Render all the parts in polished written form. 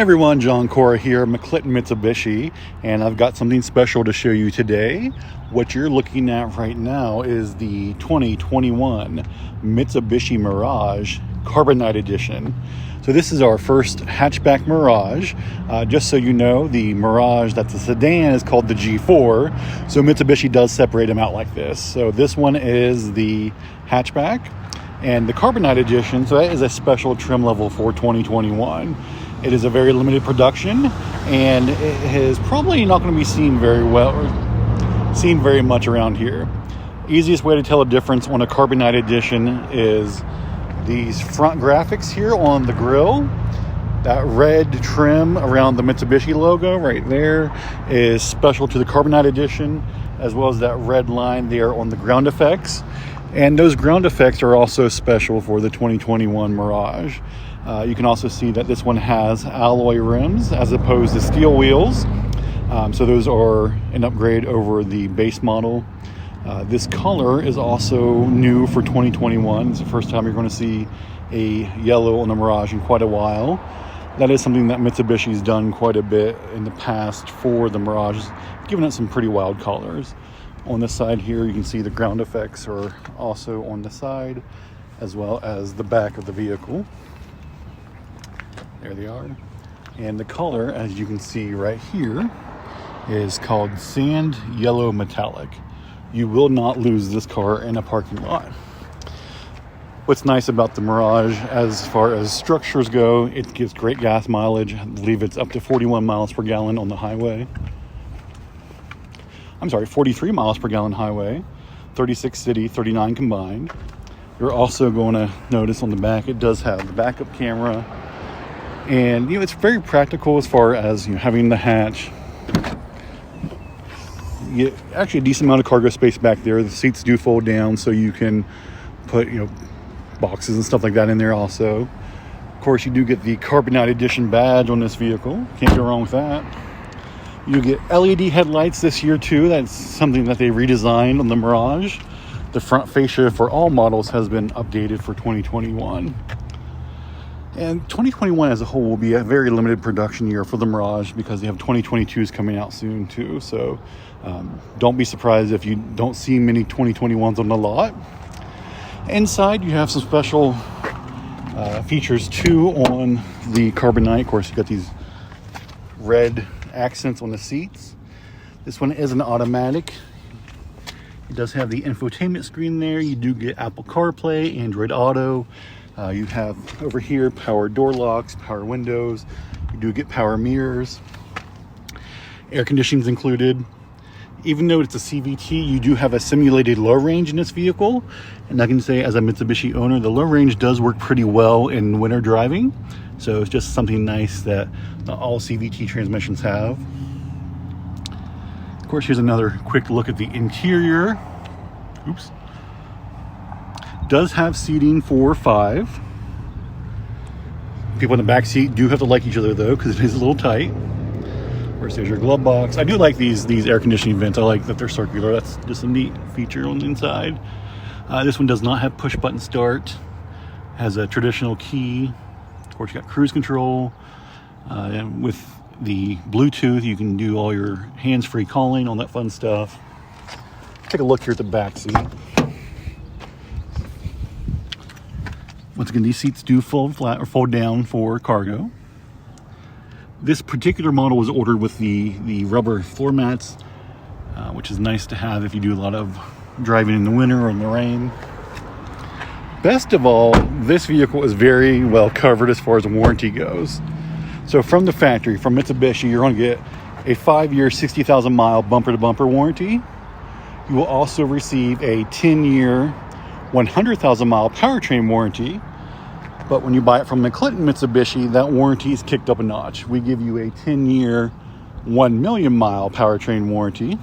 Everyone, John Cora here, McClinton Mitsubishi, and I've got something special to show you today. What you're looking at right now is the 2021 Mitsubishi Mirage Carbonite Edition. So this is our first hatchback Mirage. Just so you know, the Mirage that's a sedan is called the G4, so Mitsubishi does separate them out like this. So this one is the hatchback, and the Carbonite Edition, so that is a special trim level for 2021. It is a very limited production, and it is probably not going to be seen very much around here. Easiest way to tell a difference on a Carbonite Edition is these front graphics here on the grille. That red trim around the Mitsubishi logo right there is special to the Carbonite Edition, as well as that red line there on the ground effects. And those ground effects are also special for the 2021 Mirage. You can also see that this one has alloy rims as opposed to steel wheels. So those are an upgrade over the base model. This color is also new for 2021. It's the first time you're going to see a yellow on the Mirage in quite a while. That is something that Mitsubishi's done quite a bit in the past for the Mirage, giving it some pretty wild colors. On this side here, you can see the ground effects are also on the side, as well as the back of the vehicle. There they are. And the color, as you can see right here, is called Sand Yellow Metallic. You will not lose this car in a parking lot. What's nice about the Mirage as far as structures go, it gives great gas mileage. I believe it's up to 41 miles per gallon on the highway. 43 miles per gallon highway, 36 city, 39 combined. You're also going to notice on the back, it does have the backup camera. And, it's very practical as far as, having the hatch. You get actually a decent amount of cargo space back there. The seats do fold down, so you can put, boxes and stuff like that in there also. Of course, you do get the Carbonite Edition badge on this vehicle. Can't go wrong with that. You get LED headlights this year too. That's something that they redesigned on the Mirage. The front fascia for all models has been updated for 2021. And 2021 as a whole will be a very limited production year for the Mirage because they have 2022s coming out soon too. So don't be surprised if you don't see many 2021s on the lot. Inside you have some special features too on the Carbonite. Of course, you got these red accents on the seats. This one is an automatic. It does have the Infotainment Screen there. You do get Apple CarPlay, Android Auto. You have over here power door locks, power windows. You do get power mirrors. Air conditioning's included. Even though it's a CVT, you do have a simulated low range in this vehicle. And I can say, as a Mitsubishi owner, the low range does work pretty well in winter driving. So it's just something nice that not all CVT transmissions have. Of course, here's another quick look at the interior. Oops. Does have seating for 5. People in the back seat do have to like each other though, because it is a little tight. Of course, there's your glove box. I do like these air conditioning vents. I like that they're circular. That's just a neat feature on the inside. This one does not have push button start. Has a traditional key. Of course, you got cruise control. And with the Bluetooth, you can do all your hands-free calling, all that fun stuff. Take a look here at the back seat. Once again, these seats do fold flat or fold down for cargo. This particular model was ordered with the rubber floor mats, which is nice to have if you do a lot of driving in the winter or in the rain. Best of all, this vehicle is very well covered as far as warranty goes. So from the factory, from Mitsubishi, you're going to get a 5-year, 60,000 mile bumper-to-bumper warranty. You will also receive a 10-year, 100,000 mile powertrain warranty. But when you buy it from McClinton Mitsubishi, that warranty is kicked up a notch. We give you a 10-year, 1 million mile powertrain warranty.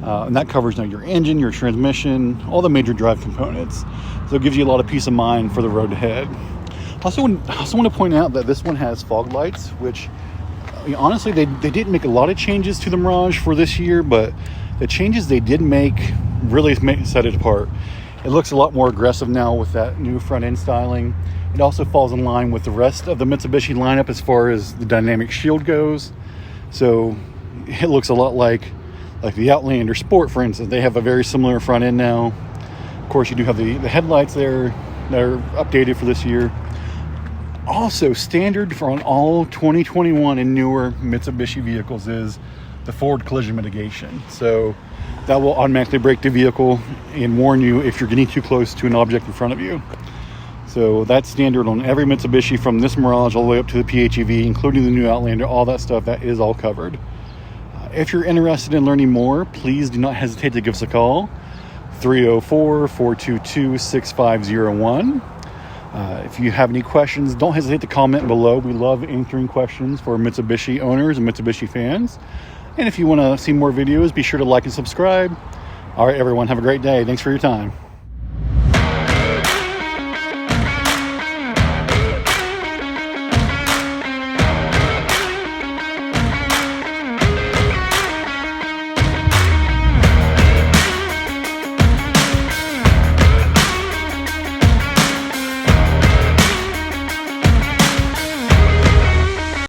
And that covers your engine, your transmission, all the major drive components. So it gives you a lot of peace of mind for the road ahead. I also want to point out that this one has fog lights, which honestly, they didn't make a lot of changes to the Mirage for this year, but the changes they did make really set it apart. It looks a lot more aggressive now with that new front end styling. It also falls in line with the rest of the Mitsubishi lineup as far as the dynamic shield goes. So it looks a lot like the Outlander Sport, for instance. They have a very similar front end now. Of course, you do have the headlights there that are updated for this year. Also, standard for on all 2021 and newer Mitsubishi vehicles is the Forward Collision Mitigation. So that will automatically brake the vehicle and warn you if you're getting too close to an object in front of you. So that's standard on every Mitsubishi from this Mirage all the way up to the PHEV, including the new Outlander, all that stuff, that is all covered. If you're interested in learning more, please do not hesitate to give us a call. 304-422-6501. If you have any questions, don't hesitate to comment below. We love answering questions for Mitsubishi owners and Mitsubishi fans. And if you want to see more videos, be sure to like and subscribe. All right, everyone, have a great day. Thanks for your time.